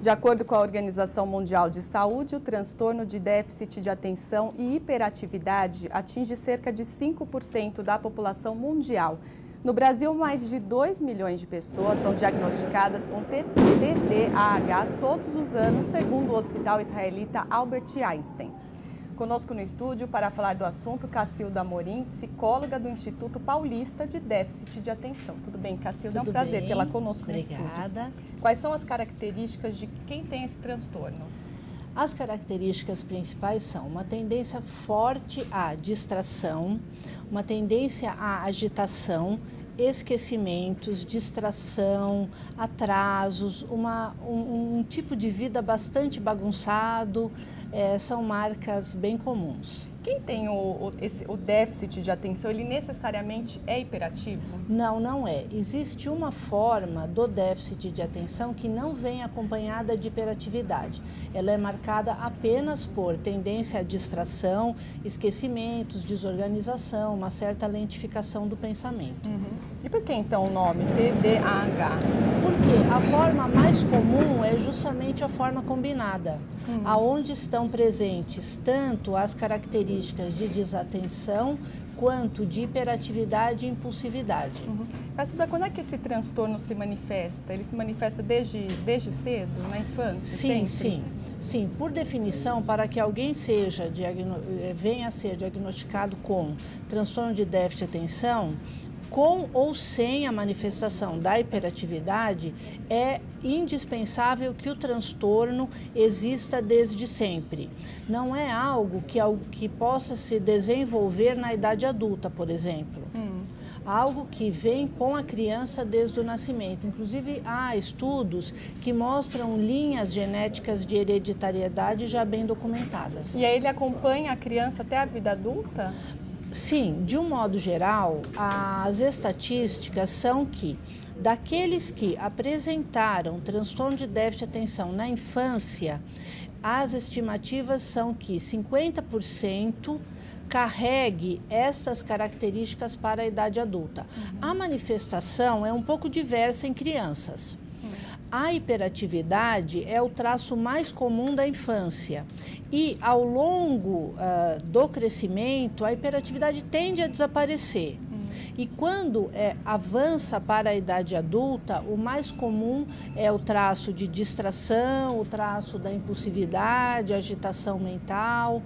De acordo com a Organização Mundial de Saúde, o transtorno de déficit de atenção e hiperatividade atinge cerca de 5% da população mundial. No Brasil, mais de 2 milhões de pessoas são diagnosticadas com TDAH todos os anos, segundo o Hospital Israelita Albert Einstein. Conosco no estúdio para falar do assunto, Cacilda Amorim, psicóloga do Instituto Paulista de Déficit de Atenção. Tudo bem, Cacilda? É um prazer tê-la conosco no estúdio. Obrigada. Quais são as características de quem tem esse transtorno? As características principais são uma tendência forte à distração, uma tendência à agitação, esquecimentos, distração, atrasos, um tipo de vida bastante bagunçado, são marcas bem comuns. Quem tem o déficit de atenção, ele necessariamente é hiperativo? Não, não é. Existe uma forma do déficit de atenção que não vem acompanhada de hiperatividade. Ela é marcada apenas por tendência à distração, esquecimentos, desorganização, uma certa lentificação do pensamento. E por que então o nome TDAH? Porque a forma mais comum é justamente a forma combinada, aonde estão presentes tanto as características de desatenção quanto de hiperatividade e impulsividade. Cacilda, quando é que esse transtorno se manifesta? Ele se manifesta desde cedo, na infância? Sim. Por definição, para que alguém venha a ser diagnosticado com transtorno de déficit de atenção, com ou sem a manifestação da hiperatividade, é indispensável que o transtorno exista desde sempre. Não é algo que possa se desenvolver na idade adulta, por exemplo. Algo que vem com a criança desde o nascimento. Inclusive, há estudos que mostram linhas genéticas de hereditariedade já bem documentadas. E aí ele acompanha a criança até a vida adulta? Sim, de um modo geral, as estatísticas são que daqueles que apresentaram transtorno de déficit de atenção na infância, as estimativas são que 50% carregue estas características para a idade adulta. A manifestação é um pouco diversa em crianças. A hiperatividade é o traço mais comum da infância e, ao longo do crescimento, a hiperatividade tende a desaparecer. E quando avança para a idade adulta, o mais comum é o traço de distração, o traço da impulsividade, agitação mental,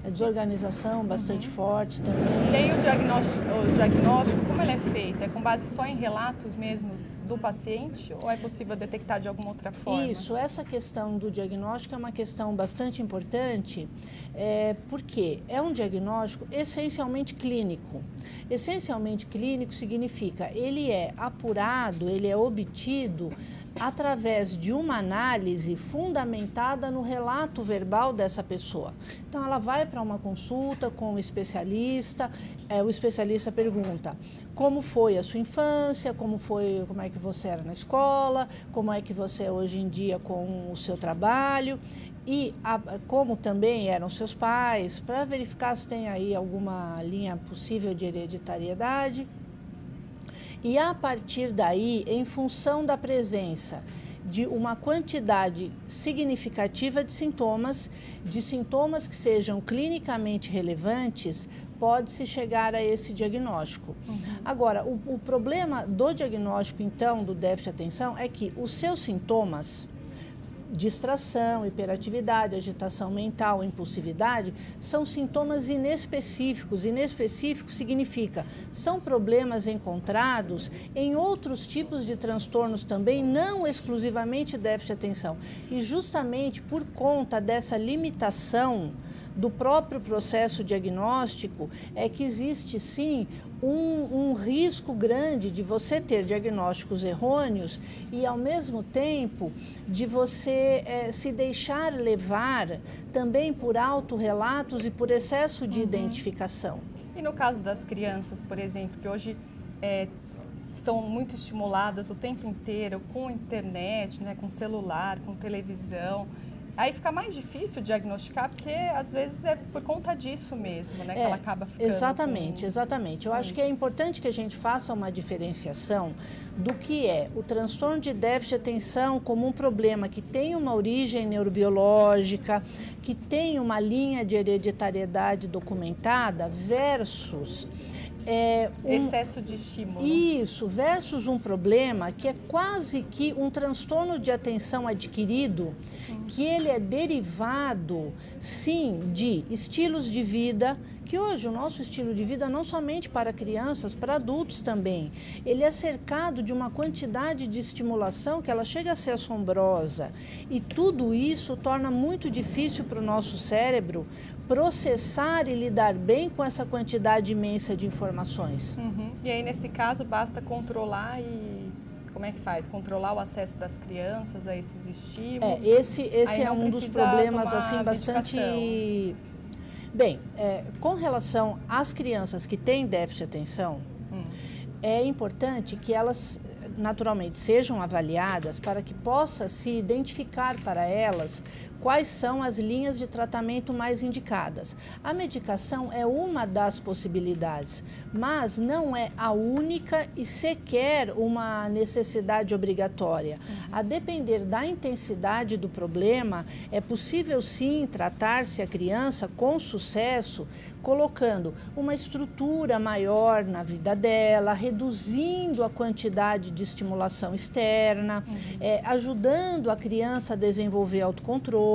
a desorganização bastante forte também. E aí o diagnóstico, como ele é feito? É com base só em relatos mesmo do paciente ou é possível detectar de alguma outra forma? Isso, essa questão do diagnóstico é uma questão bastante importante, porque é um diagnóstico essencialmente clínico. Essencialmente clínico significa ele é apurado, ele é obtido através de uma análise fundamentada no relato verbal dessa pessoa. Então, ela vai para uma consulta com o especialista pergunta como foi a sua infância, como é que você era na escola, como é que você é hoje em dia com o seu trabalho e como também eram seus pais, para verificar se tem aí alguma linha possível de hereditariedade. E a partir daí, em função da presença de uma quantidade significativa de sintomas que sejam clinicamente relevantes, pode-se chegar a esse diagnóstico. Agora, o problema do diagnóstico, então, do déficit de atenção é que os seus sintomas, distração, hiperatividade, agitação mental, impulsividade, são sintomas inespecíficos. Inespecífico significa, são problemas encontrados em outros tipos de transtornos também, não exclusivamente déficit de atenção. E justamente por conta dessa limitação do próprio processo diagnóstico, é que existe sim um risco grande de você ter diagnósticos errôneos e, ao mesmo tempo, de você se deixar levar também por autorrelatos e por excesso de identificação. E no caso das crianças, por exemplo, que hoje são muito estimuladas o tempo inteiro com internet, né, com celular, com televisão, Aí fica mais difícil diagnosticar, porque às vezes é por conta disso mesmo, né, que ela acaba ficando... Exatamente, exatamente. Eu acho que é importante que a gente faça uma diferenciação do que é o transtorno de déficit de atenção como um problema que tem uma origem neurobiológica, que tem uma linha de hereditariedade documentada, versus... excesso de estímulo. Isso, versus um problema que é quase que um transtorno de atenção adquirido, que ele é derivado, sim, de estilos de vida, que hoje o nosso estilo de vida, não somente para crianças, para adultos também, ele é cercado de uma quantidade de estimulação que ela chega a ser assombrosa. E tudo isso torna muito difícil para o nosso cérebro processar e lidar bem com essa quantidade imensa de informações. E aí, nesse caso, basta controlar e... Como é que faz? Controlar o acesso das crianças a esses estímulos? Esse é um dos problemas, assim, bastante... Bem, com relação às crianças que têm déficit de atenção, é importante que elas, naturalmente, sejam avaliadas para que possa se identificar para elas quais são as linhas de tratamento mais indicadas. A medicação é uma das possibilidades, mas não é a única e sequer uma necessidade obrigatória. A depender da intensidade do problema, é possível sim tratar-se a criança com sucesso, colocando uma estrutura maior na vida dela, reduzindo a quantidade de estimulação externa, ajudando a criança a desenvolver autocontrole,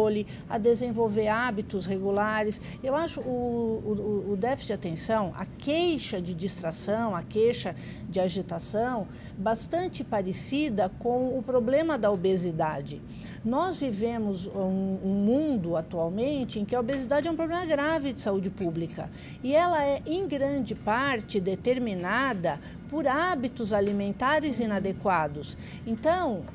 a desenvolver hábitos regulares. Eu acho o déficit de atenção, a queixa de distração, a queixa de agitação, bastante parecida com o problema da obesidade. Nós vivemos um mundo atualmente em que a obesidade é um problema grave de saúde pública e ela é, em grande parte, determinada por hábitos alimentares inadequados. Então,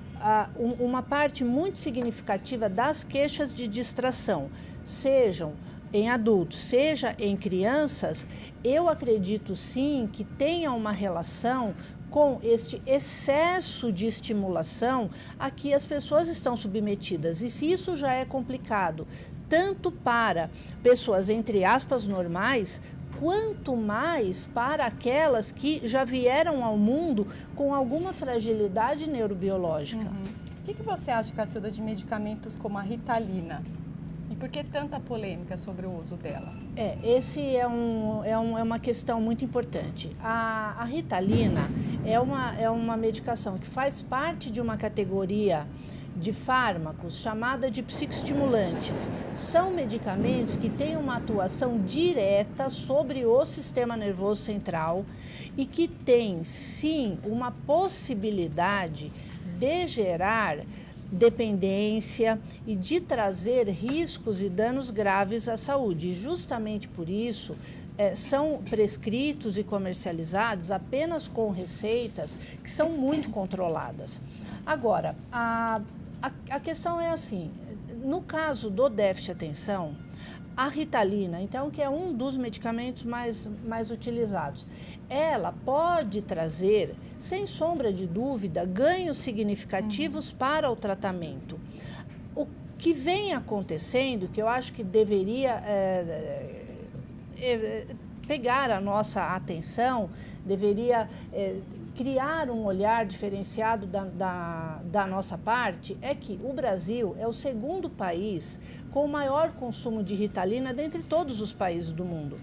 uma parte muito significativa das queixas de distração, sejam em adultos, seja em crianças, eu acredito sim que tenha uma relação com este excesso de estimulação a que as pessoas estão submetidas. E se isso já é complicado, tanto para pessoas, entre aspas, normais, quanto mais para aquelas que já vieram ao mundo com alguma fragilidade neurobiológica. O que você acha, Cacilda, de medicamentos como a Ritalina? E por que tanta polêmica sobre o uso dela? Esse é uma questão muito importante. A Ritalina é uma medicação que faz parte de uma categoria de fármacos chamada de psicoestimulantes. São medicamentos que têm uma atuação direta sobre o sistema nervoso central e que têm, sim, uma possibilidade de gerar dependência e de trazer riscos e danos graves à saúde. E justamente por isso, são prescritos e comercializados apenas com receitas que são muito controladas. Agora, a questão é assim, no caso do déficit de atenção, a Ritalina, então, que é um dos medicamentos mais utilizados, ela pode trazer, sem sombra de dúvida, ganhos significativos para o tratamento. O que vem acontecendo, que eu acho que deveria pegar a nossa atenção, deveria criar um olhar diferenciado da nossa parte, é que o Brasil é o segundo país com o maior consumo de Ritalina dentre todos os países do mundo.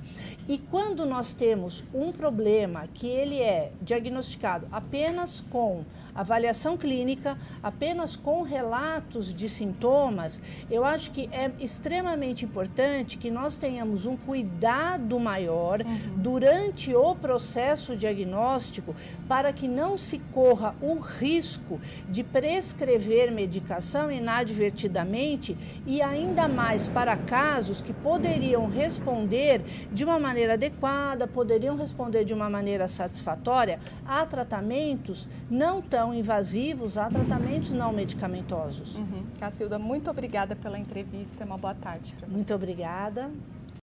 E quando nós temos um problema que ele é diagnosticado apenas com avaliação clínica, apenas com relatos de sintomas, eu acho que é extremamente importante que nós tenhamos um cuidado maior durante o processo diagnóstico para que não se corra o risco de prescrever medicação inadvertidamente e ainda mais para casos que poderiam responder de uma maneira adequada, poderiam responder de uma maneira satisfatória a tratamentos não tão invasivos, a tratamentos não medicamentosos. Cacilda, muito obrigada pela entrevista, uma boa tarde para você. Muito obrigada.